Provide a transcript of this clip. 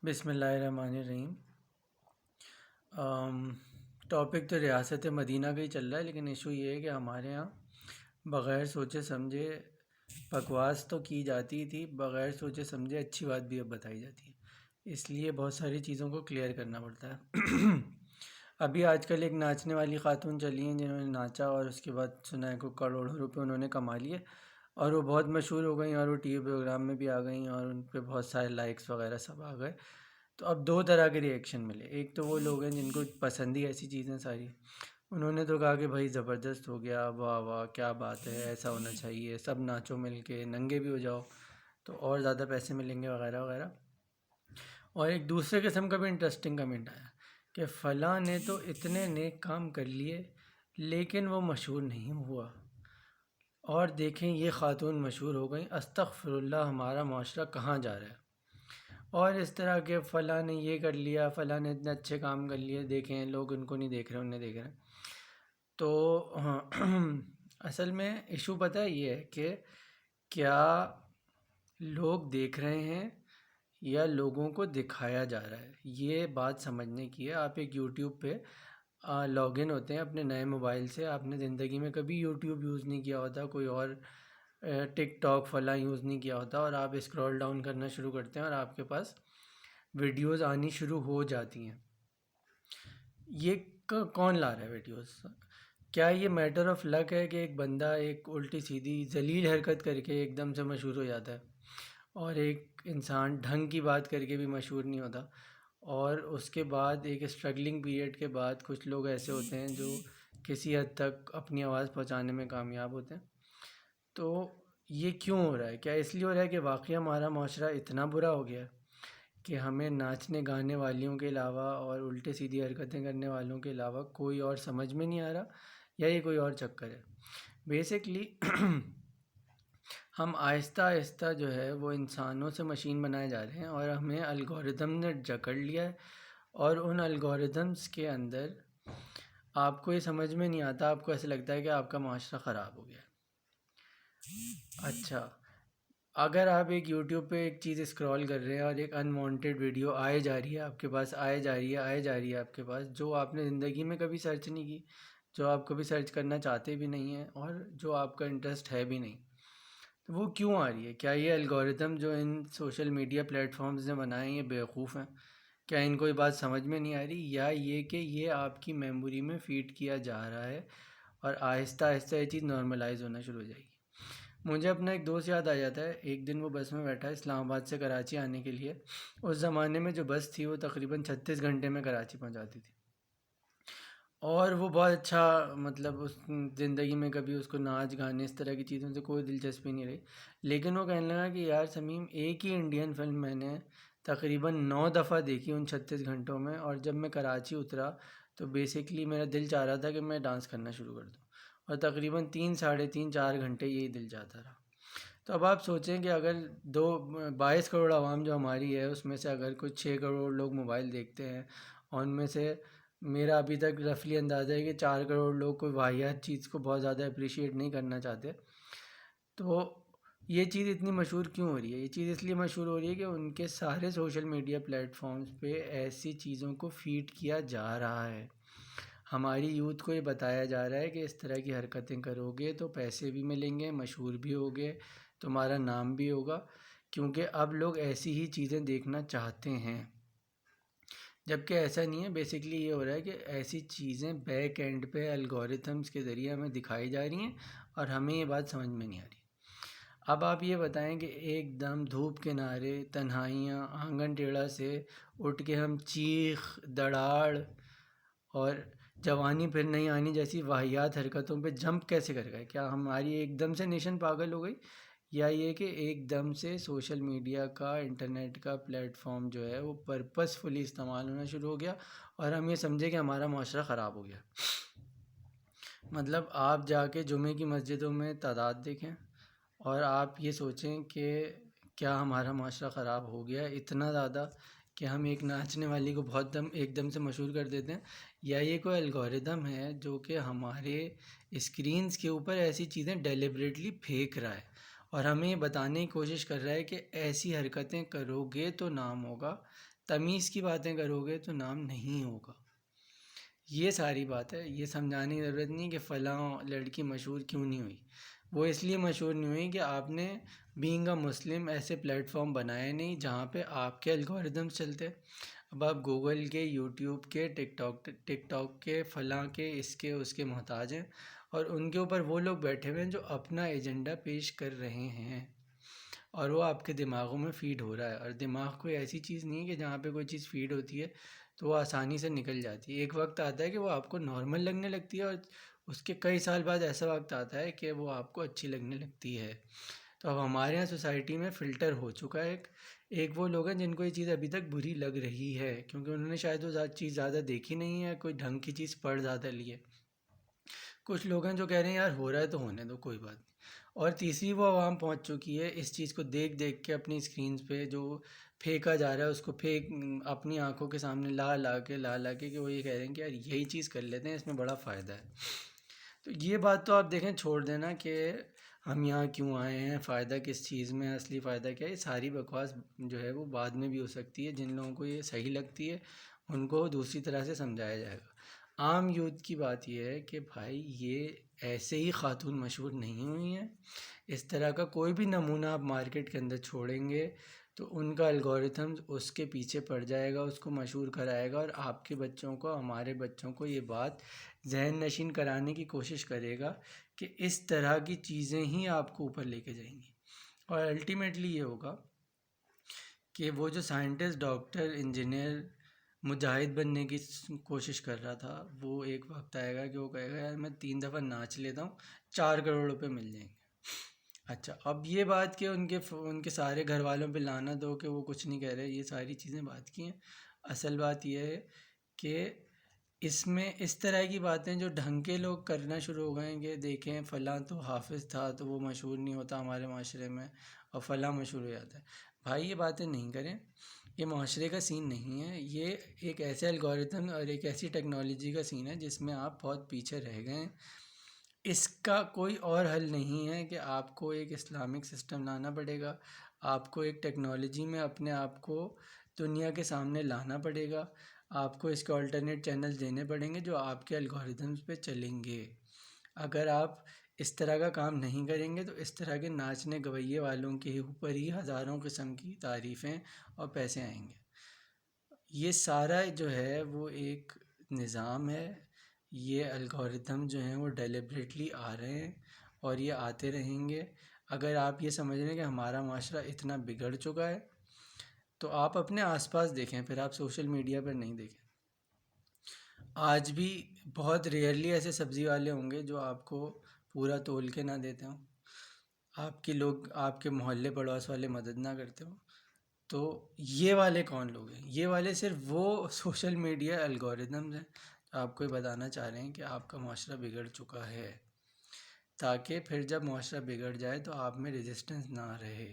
بسم اللہ الرحمن الرحیم۔ ٹاپک تو ریاست مدینہ کا ہی چل رہا ہے، لیکن ایشو یہ ہے کہ ہمارے ہاں بغیر سوچے سمجھے بکواس تو کی جاتی تھی، بغیر سوچے سمجھے اچھی بات بھی اب بتائی جاتی ہے، اس لیے بہت ساری چیزوں کو کلیئر کرنا پڑتا ہے۔ ابھی آج کل ایک ناچنے والی خاتون چلی ہیں جنہوں نے ناچا اور اس کے بعد سنا ہے کو کروڑوں روپے انہوں نے کما لیے اور وہ بہت مشہور ہو گئیں اور وہ ٹی وی پروگرام میں بھی آ گئیں اور ان پہ بہت سارے لائکس وغیرہ سب آ گئے۔ تو اب دو طرح کے ری ایکشن ملے، ایک تو وہ لوگ ہیں جن کو پسند ہی ایسی چیزیں ساری، انہوں نے تو کہا کہ بھائی زبردست ہو گیا، واہ واہ کیا بات ہے، ایسا ہونا چاہیے، سب ناچو مل کے، ننگے بھی ہو جاؤ تو اور زیادہ پیسے ملیں گے وغیرہ وغیرہ۔ اور ایک دوسرے قسم کا بھی انٹرسٹنگ کمنٹ آیا کہ فلاں نے تو اتنے نیک کام کر لیے لیکن وہ مشہور نہیں ہوا، اور دیکھیں یہ خاتون مشہور ہو گئیں، استغفر اللہ ہمارا معاشرہ کہاں جا رہا ہے۔ اور اس طرح کے فلاں نے یہ کر لیا، فلاں نے اتنے اچھے کام کر لیے، دیکھیں لوگ ان کو نہیں دیکھ رہے، انہیں دیکھ رہے ہیں۔ تو اصل میں ایشو پتہ ہے یہ ہے کہ کیا لوگ دیکھ رہے ہیں یا لوگوں کو دکھایا جا رہا ہے، یہ بات سمجھنے کی ہے۔ آپ ایک یوٹیوب پہ لاگ ان ہوتے ہیں اپنے نئے موبائل سے، آپ نے زندگی میں کبھی یوٹیوب یوز نہیں کیا ہوتا، کوئی اور ٹک ٹاک فلاں یوز نہیں کیا ہوتا، اور آپ اسکرول ڈاؤن کرنا شروع کرتے ہیں اور آپ کے پاس ویڈیوز آنی شروع ہو جاتی ہیں۔ یہ کون لا رہا ہے ویڈیوز؟ کیا یہ میٹر آف لک ہے کہ ایک بندہ ایک الٹی سیدھی ذلیل حرکت کر کے ایک دم سے مشہور ہو جاتا ہے، اور ایک انسان ڈھنگ کی بات کر کے بھی مشہور نہیں ہوتا، اور اس کے بعد ایک اسٹرگلنگ پیریڈ کے بعد کچھ لوگ ایسے ہوتے ہیں جو کسی حد تک اپنی آواز پہنچانے میں کامیاب ہوتے ہیں؟ تو یہ کیوں ہو رہا ہے؟ کیا اس لیے ہو رہا ہے کہ واقعی ہمارا معاشرہ اتنا برا ہو گیا ہے کہ ہمیں ناچنے گانے والیوں کے علاوہ اور الٹے سیدھی حرکتیں کرنے والوں کے علاوہ کوئی اور سمجھ میں نہیں آ رہا، یا یہ کوئی اور چکر ہے؟ بیسکلی ہم آہستہ آہستہ جو ہے وہ انسانوں سے مشین بنائے جا رہے ہیں، اور ہمیں الگورتھم نے جکڑ لیا ہے، اور ان الگورتھمس کے اندر آپ کو یہ سمجھ میں نہیں آتا، آپ کو ایسے لگتا ہے کہ آپ کا معاشرہ خراب ہو گیا ہے۔ اچھا، اگر آپ ایک یوٹیوب پہ ایک چیز اسکرول کر رہے ہیں اور ایک انوانٹیڈ ویڈیو آئے جا رہی ہے آپ کے پاس، آئے جا رہی ہے، آئے جا رہی ہے آپ کے پاس، جو آپ نے زندگی میں کبھی سرچ نہیں کی، جو آپ کبھی سرچ کرنا چاہتے بھی نہیں ہیں، اور جو آپ کا انٹرسٹ ہے بھی نہیں، تو وہ کیوں آ رہی ہے؟ کیا یہ الگورتھم جو ان سوشل میڈیا پلیٹ فارمز نے بنائے ہیں یہ بیوقوف ہیں؟ کیا ان کو یہ بات سمجھ میں نہیں آ رہی، یا یہ کہ یہ آپ کی میموری میں فیڈ کیا جا رہا ہے اور آہستہ آہستہ یہ چیز نارملائز ہونا شروع ہو جائے گی؟ مجھے اپنا ایک دوست یاد آ جاتا ہے، ایک دن وہ بس میں بیٹھا اسلام آباد سے کراچی آنے کے لیے۔ اس زمانے میں جو بس تھی وہ تقریباً 36 گھنٹے میں کراچی پہنچاتی تھی، اور وہ بہت اچھا، مطلب اس زندگی میں کبھی اس کو ناچ گانے اس طرح کی چیزوں سے کوئی دلچسپی نہیں رہی، لیکن وہ کہنے لگا کہ یار سمیم، ایک ہی انڈین فلم میں نے تقریباً 9 دفعہ دیکھی ان 36 گھنٹوں میں، اور جب میں کراچی اترا تو بیسکلی میرا دل چاہ رہا تھا کہ میں ڈانس کرنا شروع کر دوں، اور تقریباً 3 ساڑھے 3 4 گھنٹے یہی دل چاہتا رہا۔ تو اب آپ سوچیں کہ اگر 22 کروڑ عوام جو ہماری ہے اس میں سے اگر کچھ 6 کروڑ لوگ موبائل دیکھتے ہیں، اور ان میں سے میرا ابھی تک رفلی اندازہ ہے کہ 4 کروڑ لوگ کوئی واحد چیز کو بہت زیادہ اپریشیٹ نہیں کرنا چاہتے، تو یہ چیز اتنی مشہور کیوں ہو رہی ہے؟ یہ چیز اس لیے مشہور ہو رہی ہے کہ ان کے سارے سوشل میڈیا پلیٹ فارمز پہ ایسی چیزوں کو فیڈ کیا جا رہا ہے۔ ہماری یوتھ کو یہ بتایا جا رہا ہے کہ اس طرح کی حرکتیں کرو گے تو پیسے بھی ملیں گے، مشہور بھی ہوگے، تمہارا نام بھی ہوگا، کیونکہ اب لوگ ایسی ہی چیزیں دیکھنا چاہتے ہیں، جبکہ ایسا نہیں ہے۔ بیسکلی یہ ہو رہا ہے کہ ایسی چیزیں بیک اینڈ پہ الگورتھمس کے ذریعے ہمیں دکھائی جا رہی ہیں، اور ہمیں یہ بات سمجھ میں نہیں آ رہی۔ اب آپ یہ بتائیں کہ ایک دم دھوپ کے کنارے تنہائیاں آنگن ٹیڑھا سے اٹھ کے ہم چیخ دڑاڑ اور جوانی پھر نہیں آنی جیسی واحیات حرکتوں پہ جمپ کیسے کر گئے؟ کیا ہماری ایک دم سے نیشن پاگل ہو گئی، یا یہ کہ ایک دم سے سوشل میڈیا کا، انٹرنیٹ کا پلیٹ فارم جو ہے وہ پرپس فلی استعمال ہونا شروع ہو گیا، اور ہم یہ سمجھے کہ ہمارا معاشرہ خراب ہو گیا؟ مطلب آپ جا کے جمعے کی مسجدوں میں تعداد دیکھیں اور آپ یہ سوچیں کہ کیا ہمارا معاشرہ خراب ہو گیا اتنا زیادہ کہ ہم ایک ناچنے والی کو ایک دم سے مشہور کر دیتے ہیں، یا یہ کوئی الگورتھم ہے جو کہ ہمارے اسکرینز کے اوپر ایسی چیزیں ڈیلیبریٹلی پھینک رہا ہے، اور ہمیں یہ بتانے کی کوشش کر رہا ہے کہ ایسی حرکتیں کرو گے تو نام ہوگا، تمیز کی باتیں کرو گے تو نام نہیں ہوگا. یہ ساری بات ہے. یہ سمجھانے کی ضرورت نہیں کہ فلاں لڑکی مشہور کیوں نہیں ہوئی. وہ اس لیے مشہور نہیں ہوئی کہ آپ نے بینگ اے مسلم ایسے پلیٹ فارم بنائے نہیں جہاں پہ آپ کے الگوریدمس چلتے. اب آپ گوگل کے، یوٹیوب کے، ٹک ٹاک کے، فلاں کے، اس کے محتاج ہیں، اور ان کے اوپر وہ لوگ بیٹھے ہوئے ہیں جو اپنا ایجنڈا پیش کر رہے ہیں، اور وہ آپ کے دماغوں میں فیڈ ہو رہا ہے. اور دماغ کوئی ایسی چیز نہیں ہے کہ جہاں پہ کوئی چیز فیڈ ہوتی ہے تو وہ آسانی سے نکل جاتی ہے. ایک وقت آتا ہے کہ وہ آپ کو نارمل لگنے لگتی ہے، اور اس کے کئی سال بعد ایسا وقت آتا ہے کہ وہ آپ کو اچھی لگنے لگتی ہے. تو اب ہمارے یہاں سوسائٹی میں فلٹر ہو چکا ہے. ایک وہ لوگ ہیں جن کو یہ چیز ابھی تک بری لگ رہی ہے کیونکہ انہوں نے شاید وہ چیز زیادہ دیکھی نہیں ہے، کوئی ڈھنگ کی چیز پڑھ زیادہ لی ہے. کچھ لوگ ہیں جو کہہ رہے ہیں یار ہو رہا ہے تو ہونے دو، کوئی بات نہیں. اور تیسری وہ عوام پہنچ چکی ہے اس چیز کو دیکھ دیکھ کے اپنی اسکرینز پہ جو پھینکا جا رہا ہے اس کو اپنی آنکھوں کے سامنے لا کے کہ وہ یہ کہہ رہے ہیں کہ یار یہی چیز کر لیتے ہیں، اس میں بڑا فائدہ ہے. تو یہ بات تو آپ دیکھیں چھوڑ دینا کہ ہم یہاں کیوں آئے ہیں، فائدہ کس چیز میں ہے، اصلی فائدہ کیا ہے. یہ ساری بکواس جو ہے وہ بعد میں بھی ہو سکتی ہے. جن لوگوں کو یہ صحیح لگتی ہے ان کو دوسری طرح سے سمجھایا جائے گا. عام یوتھ کی بات یہ ہے کہ بھائی یہ ایسے ہی خاتون مشہور نہیں ہوئی ہیں. اس طرح کا کوئی بھی نمونہ آپ مارکیٹ کے اندر چھوڑیں گے تو ان کا الگوریتھم اس کے پیچھے پڑ جائے گا، اس کو مشہور کرائے گا، اور آپ کے بچوں کو، ہمارے بچوں کو یہ بات ذہن نشین کرانے کی کوشش کرے گا کہ اس طرح کی چیزیں ہی آپ کو اوپر لے کے جائیں گی. اور الٹیمیٹلی یہ ہوگا کہ وہ جو سائنٹسٹ، ڈاکٹر، انجینئر، مجاہد بننے کی کوشش کر رہا تھا وہ ایک وقت آئے گا کہ وہ کہے گا یار میں 3 دفعہ ناچ لیتا ہوں، 4 کروڑ روپے مل جائیں گے. اچھا، اب یہ بات کہ ان کے سارے گھر والوں پہ لعنت ہو کہ وہ کچھ نہیں کہہ رہے، یہ ساری چیزیں بات کی ہیں. اصل بات یہ ہے کہ اس میں اس طرح کی باتیں جو ڈھنگ کے لوگ کرنا شروع ہو گئے ہیں کہ دیکھیں فلاں تو حافظ تھا تو وہ مشہور نہیں ہوتا ہمارے معاشرے میں، اور فلاں مشہور ہو جاتا ہے. بھائی یہ باتیں نہیں کریں، یہ معاشرے کا سین نہیں ہے. یہ ایک ایسے الگوریتھم اور ایک ایسی ٹیکنالوجی کا سین ہے جس میں آپ بہت پیچھے رہ گئے ہیں. اس کا کوئی اور حل نہیں ہے کہ آپ کو ایک اسلامک سسٹم لانا پڑے گا، آپ کو ایک ٹیکنالوجی میں اپنے آپ کو دنیا کے سامنے لانا پڑے گا، آپ کو اس کے آلٹرنیٹ چینلز دینے پڑیں گے جو آپ کے الگوریتھمز پہ چلیں گے. اگر آپ اس طرح کا کام نہیں کریں گے تو اس طرح کے ناچنے گویے والوں کے اوپر ہی ہزاروں قسم کی تعریفیں اور پیسے آئیں گے. یہ سارا جو ہے وہ ایک نظام ہے. یہ الگوریتھم جو ہیں وہ ڈیلیبریٹلی آ رہے ہیں اور یہ آتے رہیں گے. اگر آپ یہ سمجھ رہے ہیں کہ ہمارا معاشرہ اتنا بگڑ چکا ہے تو آپ اپنے آس پاس دیکھیں، پھر آپ سوشل میڈیا پر نہیں دیکھیں. آج بھی بہت ریئرلی ایسے سبزی والے ہوں گے جو آپ کو پورا تول کے نہ دیتے ہوں، آپ کے لوگ، آپ کے محلے پڑوس والے مدد نہ کرتے ہوں. تو یہ والے کون لوگ ہیں؟ یہ والے صرف وہ سوشل میڈیا الگوریدمز ہیں جو آپ کو یہ بتانا چاہ رہے ہیں کہ آپ کا معاشرہ بگڑ چکا ہے، تاکہ پھر جب معاشرہ بگڑ جائے تو آپ میں ریزسٹنس نہ رہے.